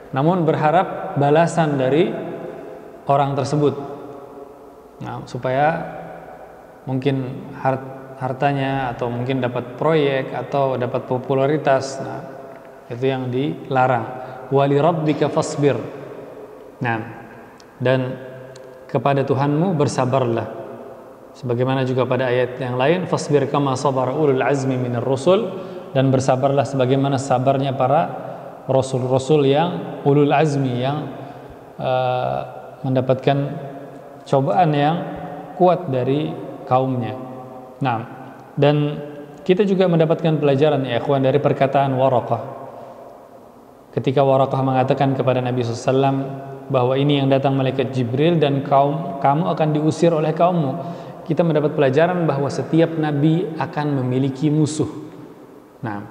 namun berharap balasan dari orang tersebut. Nah, supaya mungkin hartanya, atau mungkin dapat proyek, atau dapat popularitas. Nah, itu yang dilarang. Wali rabbika fasbir. Nah, dan kepada Tuhanmu bersabarlah. Sebagaimana juga pada ayat yang lain, fasbir kama sabara ulul azmi minar rusul, dan bersabarlah sebagaimana sabarnya para rasul-rasul yang ulul azmi, yang mendapatkan cobaan yang kuat dari kaumnya. Nah, dan kita juga mendapatkan pelajaran ya ikhwan dari perkataan Waraqah. Ketika Waraqah mengatakan kepada Nabi SAW bahwa ini yang datang malaikat Jibril dan kamu akan diusir oleh kaummu, kita mendapat pelajaran bahwa setiap nabi akan memiliki musuh. Nah,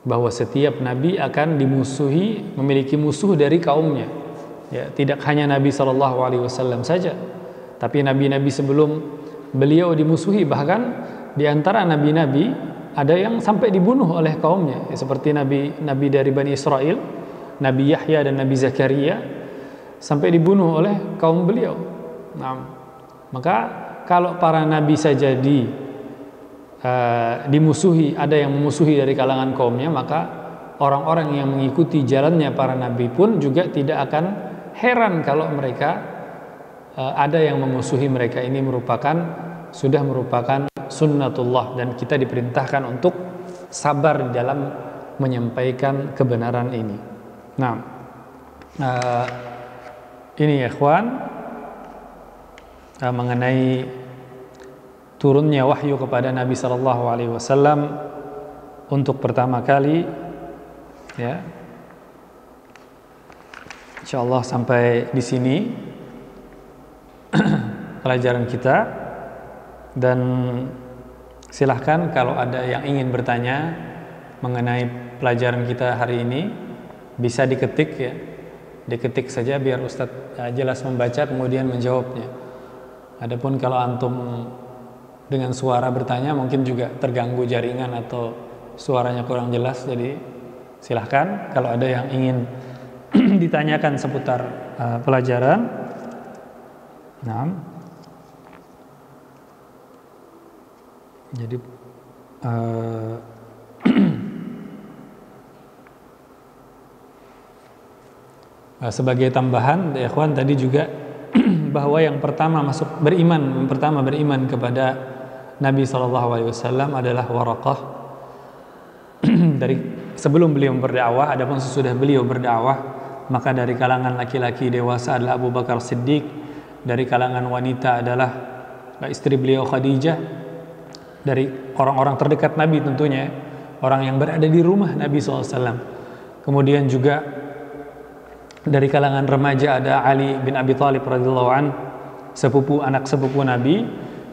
bahwa setiap nabi akan dimusuhi, memiliki musuh dari kaumnya. Ya, tidak hanya Nabi SAW saja, tapi nabi-nabi sebelum beliau dimusuhi. Bahkan di antara nabi-nabi ada yang sampai dibunuh oleh kaumnya, ya, seperti nabi dari Bani Israel, Nabi Yahya dan Nabi Zakaria, sampai dibunuh oleh kaum beliau. Nah, maka kalau para nabi saja dimusuhi, ada yang memusuhi dari kalangan kaumnya, maka orang-orang yang mengikuti jalannya para nabi pun juga tidak akan heran kalau mereka ada yang memusuhi mereka. Ini sudah merupakan sunnatullah, dan kita diperintahkan untuk sabar di dalam menyampaikan kebenaran ini. Nah, ini ya ikhwan, mengenai turunnya wahyu kepada Nabi sallallahu alaihi wasallam untuk pertama kali, ya. Insyaallah sampai di sini pelajaran kita, dan silahkan kalau ada yang ingin bertanya mengenai pelajaran kita hari ini bisa diketik, ya. Diketik saja biar Ustadz jelas membaca kemudian menjawabnya. Adapun kalau antum dengan suara bertanya mungkin juga terganggu jaringan atau suaranya kurang jelas, jadi silahkan kalau ada yang ingin ditanyakan seputar pelajaran. Nah, jadi sebagai tambahan, ya ikhwan, tadi juga bahwa yang pertama beriman kepada Nabi SAW adalah Waraqah dari sebelum beliau berdakwah. Adapun sesudah beliau berdakwah, maka dari kalangan laki-laki dewasa adalah Abu Bakar Siddiq, dari kalangan wanita adalah istri beliau Khadijah, dari orang-orang terdekat Nabi tentunya, orang yang berada di rumah Nabi SAW. Kemudian juga dari kalangan remaja ada Ali bin Abi Thalib radhiyallahu an, anak sepupu Nabi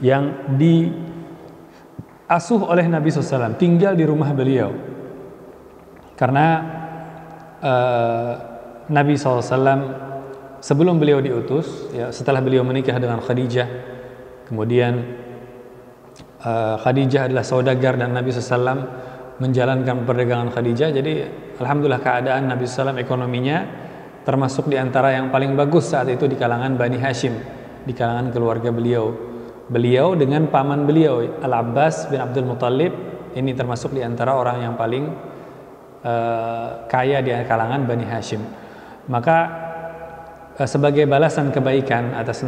yang diasuh oleh Nabi SAW, tinggal di rumah beliau. Karena Nabi SAW sebelum beliau diutus, ya, setelah beliau menikah dengan Khadijah, kemudian Khadijah adalah saudagar dan Nabi SAW menjalankan perdagangan Khadijah. Jadi alhamdulillah keadaan Nabi SAW ekonominya termasuk di antara yang paling bagus saat itu di kalangan Bani Hashim, di kalangan keluarga beliau. Beliau dengan paman beliau Al-Abbas bin Abdul Muttalib ini termasuk di antara orang yang paling kaya di kalangan Bani Hashim. Maka sebagai balasan kebaikan atas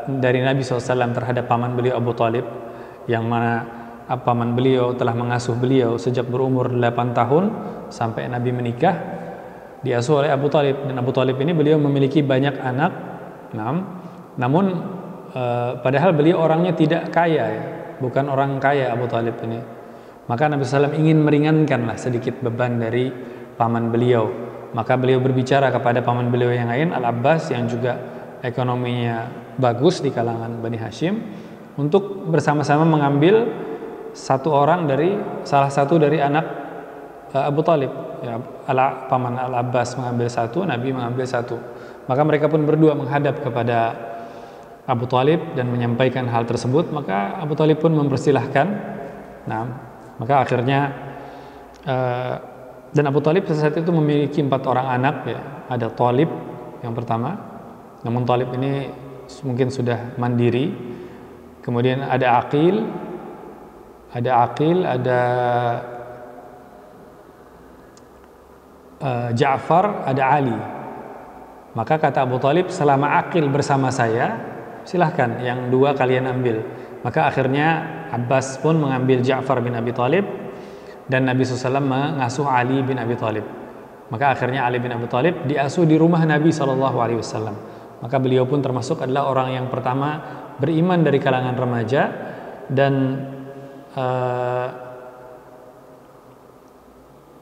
dari Nabi SAW terhadap paman beliau Abu Talib, yang mana paman beliau telah mengasuh beliau sejak berumur 8 tahun sampai Nabi menikah, diasuh oleh Abu Talib. Dan Abu Talib ini beliau memiliki banyak anak, namun padahal beliau orangnya tidak kaya, ya. Bukan orang kaya Abu Talib ini. Maka Nabi SAW ingin meringankanlah sedikit beban dari paman beliau. Maka beliau berbicara kepada paman beliau yang lain, Al-Abbas, yang juga ekonominya bagus di kalangan Bani Hashim, untuk bersama-sama mengambil salah satu dari anak Abu Talib, ya. Paman Al-Abbas mengambil satu, Nabi mengambil satu. Maka mereka pun berdua menghadap kepada Abu Talib dan menyampaikan hal tersebut. Maka Abu Talib pun mempersilahkan. Nah, maka akhirnya dan Abu Talib saat itu memiliki 4 orang anak, ya. Ada Talib yang pertama, namun Talib ini mungkin sudah mandiri. Kemudian ada Aqil, ada Ja'far, ada Ali. Maka kata Abu Talib, selama Aqil bersama saya, silahkan, yang 2 kalian ambil. Maka akhirnya Abbas pun mengambil Ja'far bin Abi Talib, dan Nabi SAW mengasuh Ali bin Abi Talib. Maka akhirnya Ali bin Abi Talib diasuh di rumah Nabi SAW. Maka beliau pun termasuk adalah orang yang pertama beriman dari kalangan remaja. Dan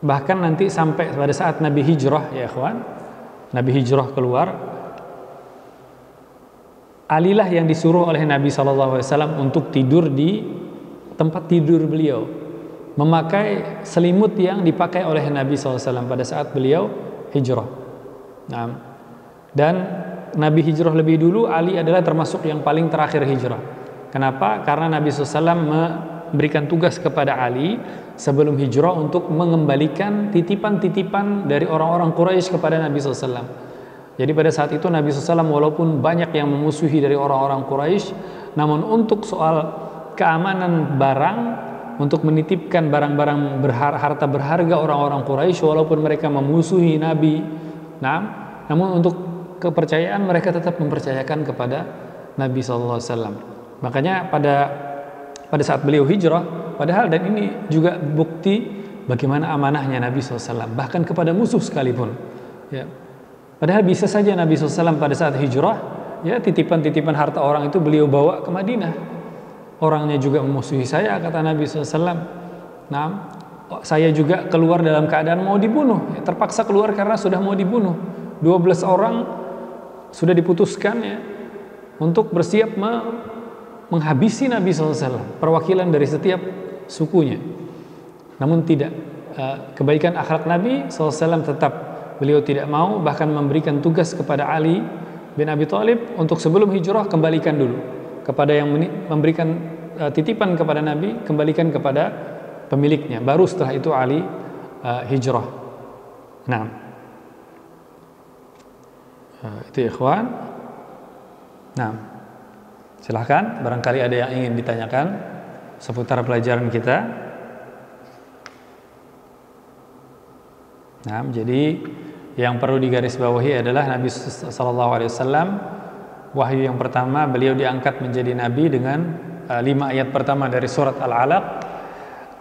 bahkan nanti sampai pada saat Nabi hijrah, ya ikhwan, Nabi hijrah keluar, Alilah yang disuruh oleh Nabi SAW untuk tidur di tempat tidur beliau, memakai selimut yang dipakai oleh Nabi SAW pada saat beliau hijrah. Nah, dan Nabi hijrah lebih dulu, Ali adalah termasuk yang paling terakhir hijrah. Kenapa? Karena Nabi SAW memberikan tugas kepada Ali sebelum hijrah untuk mengembalikan titipan-titipan dari orang-orang Quraisy kepada Nabi SAW. Jadi pada saat itu Nabi SAW walaupun banyak yang memusuhi dari orang-orang Quraisy, namun untuk soal keamanan barang, untuk menitipkan barang-barang harta berharga orang-orang Quraisy walaupun mereka memusuhi Nabi. Nah, namun untuk kepercayaan mereka tetap mempercayakan kepada Nabi sallallahu alaihi wasallam. Makanya pada saat beliau hijrah, padahal dan ini juga bukti bagaimana amanahnya Nabi sallallahu alaihi wasallam bahkan kepada musuh sekalipun. Ya. Padahal bisa saja Nabi sallallahu alaihi wasallam pada saat hijrah, ya titipan-titipan harta orang itu beliau bawa ke Madinah. Orangnya juga memusuhi saya, kata Nabi SAW. Nah, saya juga keluar dalam keadaan mau dibunuh, ya, terpaksa keluar karena sudah mau dibunuh. 12 orang sudah diputuskan ya untuk bersiap menghabisi Nabi SAW, perwakilan dari setiap sukunya. Namun tidak, kebaikan akhlak Nabi SAW tetap beliau tidak mau, bahkan memberikan tugas kepada Ali bin Abi Thalib untuk sebelum hijrah kembalikan dulu kepada yang memberikan titipan kepada Nabi, kembalikan kepada pemiliknya. Baru setelah itu Ali hijrah. Nah, itu ikhwan. Nah, silahkan barangkali ada yang ingin ditanyakan seputar pelajaran kita. Nah, jadi yang perlu digarisbawahi adalah Nabi sallallahu alaihi wasallam, wahyu yang pertama beliau diangkat menjadi nabi dengan 5 ayat pertama dari surat Al-Alaq,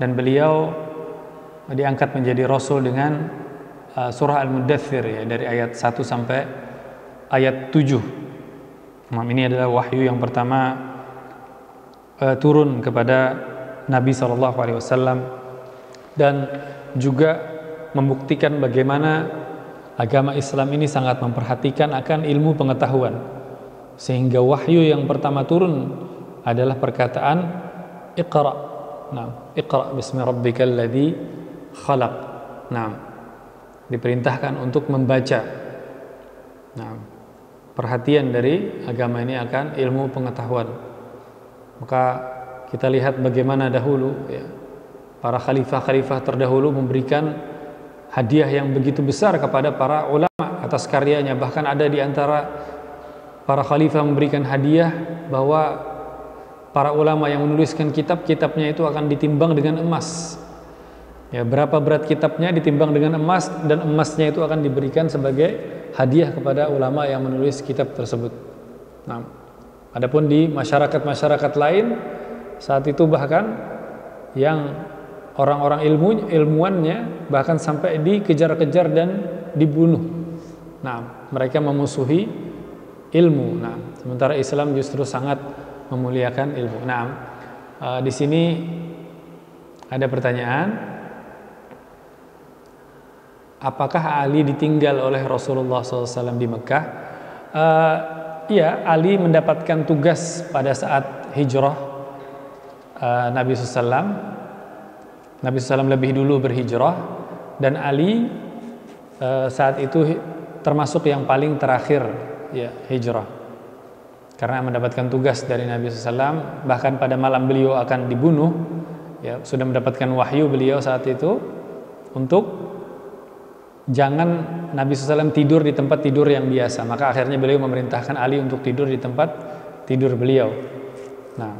dan beliau diangkat menjadi rasul dengan surah Al-Muddathir ya, dari ayat 1 sampai ayat 7. Ini adalah wahyu yang pertama turun kepada Nabi SAW, dan juga membuktikan bagaimana agama Islam ini sangat memperhatikan akan ilmu pengetahuan, sehingga wahyu yang pertama turun adalah perkataan Iqra. Nah, Iqra bismi rabbikal ladzi khalaq. Nah, diperintahkan untuk membaca. Nah, perhatian dari agama ini akan ilmu pengetahuan. Maka kita lihat bagaimana dahulu ya, para khalifah-khalifah terdahulu memberikan hadiah yang begitu besar kepada para ulama atas karyanya. Bahkan ada di antara para khalifah memberikan hadiah bahwa para ulama yang menuliskan kitab-kitabnya itu akan ditimbang dengan emas. Ya, berapa berat kitabnya ditimbang dengan emas, dan emasnya itu akan diberikan sebagai hadiah kepada ulama yang menulis kitab tersebut. Nah, adapun di masyarakat-masyarakat lain saat itu bahkan yang orang-orang ilmuannya bahkan sampai dikejar-kejar dan dibunuh. Nah, mereka memusuhi ilmu. Nah, sementara Islam justru sangat memuliakan ilmu. Nah, di sini ada pertanyaan, apakah Ali ditinggal oleh Rasulullah SAW di Mekah? Iya, Ali mendapatkan tugas pada saat hijrah Nabi SAW. Nabi SAW lebih dulu berhijrah, dan Ali saat itu termasuk yang paling terakhir ya hijrah, karena mendapatkan tugas dari Nabi SAW. Bahkan pada malam beliau akan dibunuh ya, sudah mendapatkan wahyu beliau saat itu untuk jangan Nabi SAW tidur di tempat tidur yang biasa. Maka akhirnya beliau memerintahkan Ali untuk tidur di tempat tidur beliau. Nah,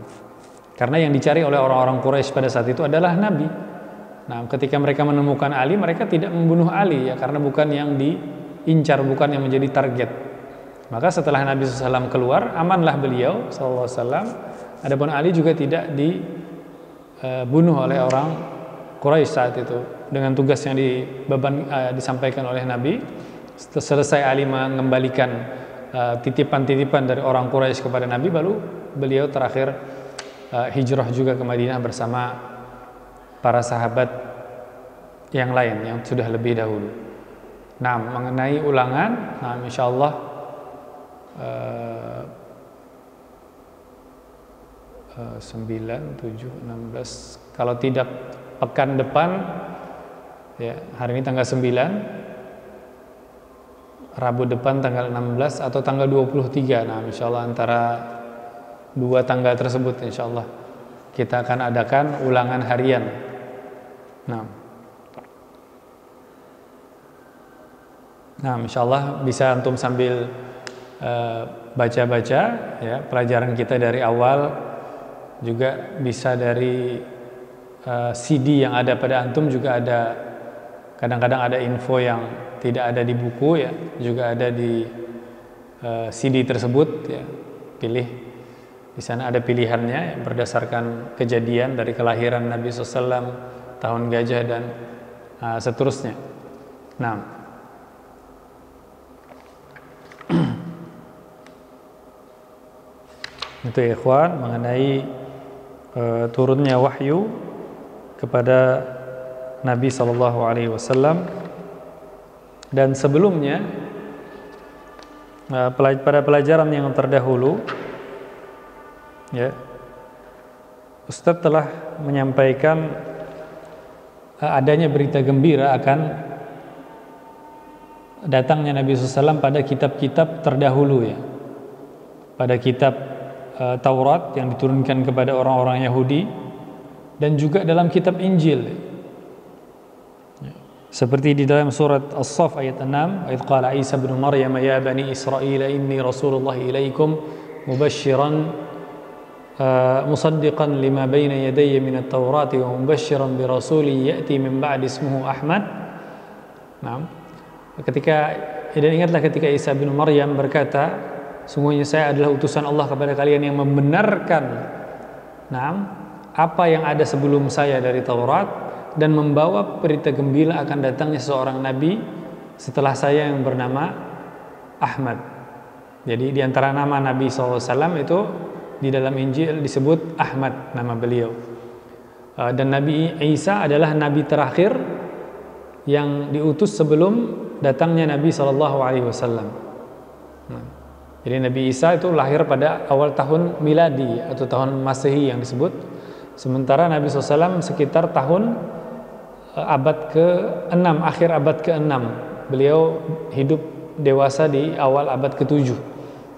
karena yang dicari oleh orang-orang Quraisy pada saat itu adalah Nabi. Nah, ketika mereka menemukan Ali, mereka tidak membunuh Ali ya, karena bukan yang diincar, bukan yang menjadi target. Maka setelah Nabi SAW keluar, amanlah beliau SAW. Adapun Ali juga tidak dibunuh oleh orang Quraisy saat itu, dengan tugas yang disampaikan oleh Nabi. Selesai Ali mengembalikan titipan-titipan dari orang Quraisy kepada Nabi, baru beliau terakhir hijrah juga ke Madinah bersama para sahabat yang lain yang sudah lebih dahulu. Nah, mengenai ulangan, nah insyaallah 9, 7, 16. Kalau tidak pekan depan ya, hari ini tanggal 9, Rabu depan tanggal 16 atau tanggal 23. Nah, insyaallah antara dua tanggal tersebut insyaallah kita akan adakan ulangan harian. Nah, insyaallah bisa antum sambil baca-baca ya pelajaran kita dari awal juga bisa dari CD yang ada pada antum, juga ada, kadang-kadang ada info yang tidak ada di buku ya, juga ada di CD tersebut ya. Pilih, di sana ada pilihannya ya, berdasarkan kejadian dari kelahiran Nabi SAW, tahun gajah dan seterusnya. Nah, itu ya ikhwan mengenai turunnya wahyu kepada Nabi SAW. Dan sebelumnya pada pelajaran yang terdahulu ya, Ustadz telah menyampaikan adanya berita gembira akan datangnya Nabi SAW pada kitab-kitab terdahulu ya, pada kitab Taurat yang diturunkan kepada orang-orang Yahudi, dan juga dalam kitab Injil seperti di dalam surat As-Saff ayat 6, "Id qala Isa bin Maryam ya bani Israil inni rasulullah ilaikum mubasysyiran musaddiqan lima baina yadayya min at-taurati wa mubasysyiran bi rasulin ya'ti min ba'di ismuhu Ahmad." Nah, dan ingatlah ketika Isa bin Maryam berkata, sungguhnya saya adalah utusan Allah kepada kalian yang membenarkan apa yang ada sebelum saya dari Taurat, dan membawa berita gembira akan datangnya seorang nabi setelah saya yang bernama Ahmad. Jadi di antara nama Nabi SAW itu di dalam Injil disebut Ahmad, nama beliau. Dan Nabi Isa adalah nabi terakhir yang diutus sebelum datangnya Nabi SAW. Jadi Nabi Isa itu lahir pada awal tahun miladi atau tahun Masehi yang disebut. Sementara Nabi SAW sekitar tahun abad ke-6, akhir abad ke-6. Beliau hidup dewasa di awal abad ke-7.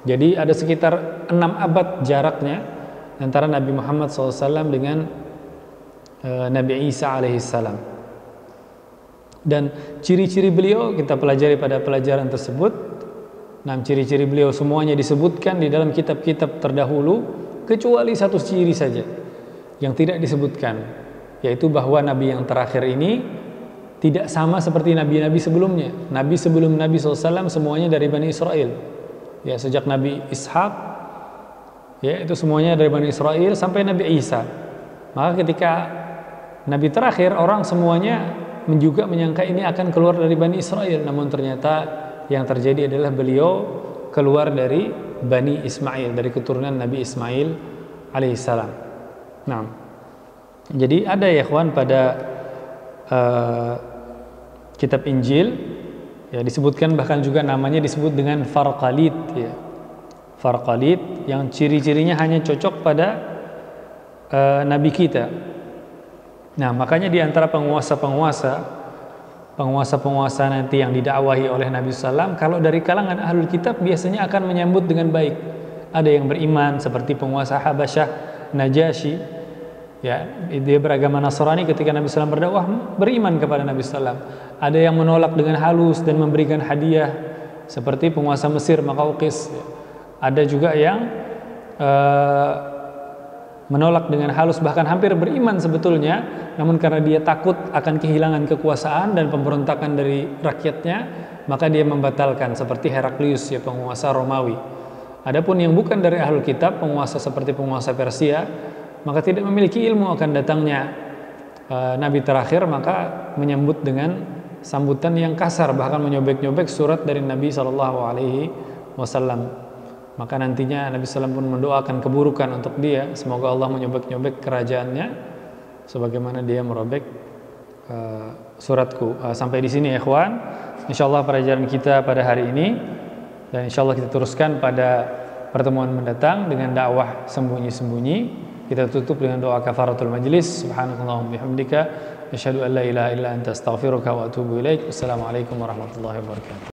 Jadi ada sekitar 6 abad jaraknya antara Nabi Muhammad SAW dengan Nabi Isa alaihissalam. Dan ciri-ciri beliau kita pelajari pada pelajaran tersebut. Nah, ciri-ciri beliau semuanya disebutkan di dalam kitab-kitab terdahulu, kecuali satu ciri saja yang tidak disebutkan, yaitu bahwa Nabi yang terakhir ini tidak sama seperti Nabi-Nabi sebelumnya. Nabi sebelum Nabi SAW semuanya dari Bani Israel. Ya, sejak Nabi Ishak, ya itu semuanya dari Bani Israel sampai Nabi Isa. Maka ketika Nabi terakhir, orang semuanya juga menyangka ini akan keluar dari Bani Israel. Namun ternyata yang terjadi adalah beliau keluar dari Bani Ismail, dari keturunan Nabi Ismail alaihissalam. Nah, jadi ada ya ikhwan pada kitab Injil ya, disebutkan bahkan juga namanya disebut dengan Farqalit ya. Farqalit yang ciri-cirinya hanya cocok pada nabi kita. Nah, makanya di antara penguasa nanti yang didakwahi oleh Nabi SAW, kalau dari kalangan ahlul kitab biasanya akan menyambut dengan baik. Ada yang beriman seperti penguasa Habasyah Najasyi, ya, dia beragama Nasrani, ketika Nabi SAW berdakwah beriman kepada Nabi SAW. Ada yang menolak dengan halus dan memberikan hadiah seperti penguasa Mesir Maqawqis. Ada juga yang menolak dengan halus, bahkan hampir beriman sebetulnya, namun karena dia takut akan kehilangan kekuasaan dan pemberontakan dari rakyatnya, maka dia membatalkan, seperti Heraklius ya, penguasa Romawi. Adapun yang bukan dari ahlul kitab, penguasa seperti penguasa Persia, maka tidak memiliki ilmu akan datangnya nabi terakhir, maka menyambut dengan sambutan yang kasar, bahkan menyobek-nyobek surat dari Nabi SAW. Maka nantinya Nabi SAW pun mendoakan keburukan untuk dia, semoga Allah menyobek-nyobek kerajaannya sebagaimana dia merobek suratku. Sampai di sini ya ikhwan, insyaallah pelajaran kita pada hari ini, dan insyaallah kita teruskan pada pertemuan mendatang dengan dakwah sembunyi-sembunyi. Kita tutup dengan doa kafaratul majlis. Subhanakallahumma bihamdika asyhadu an la ilaha illa anta astaghfiruka wa atubu ilaik. Wassalamualaikum warahmatullahi wabarakatuh.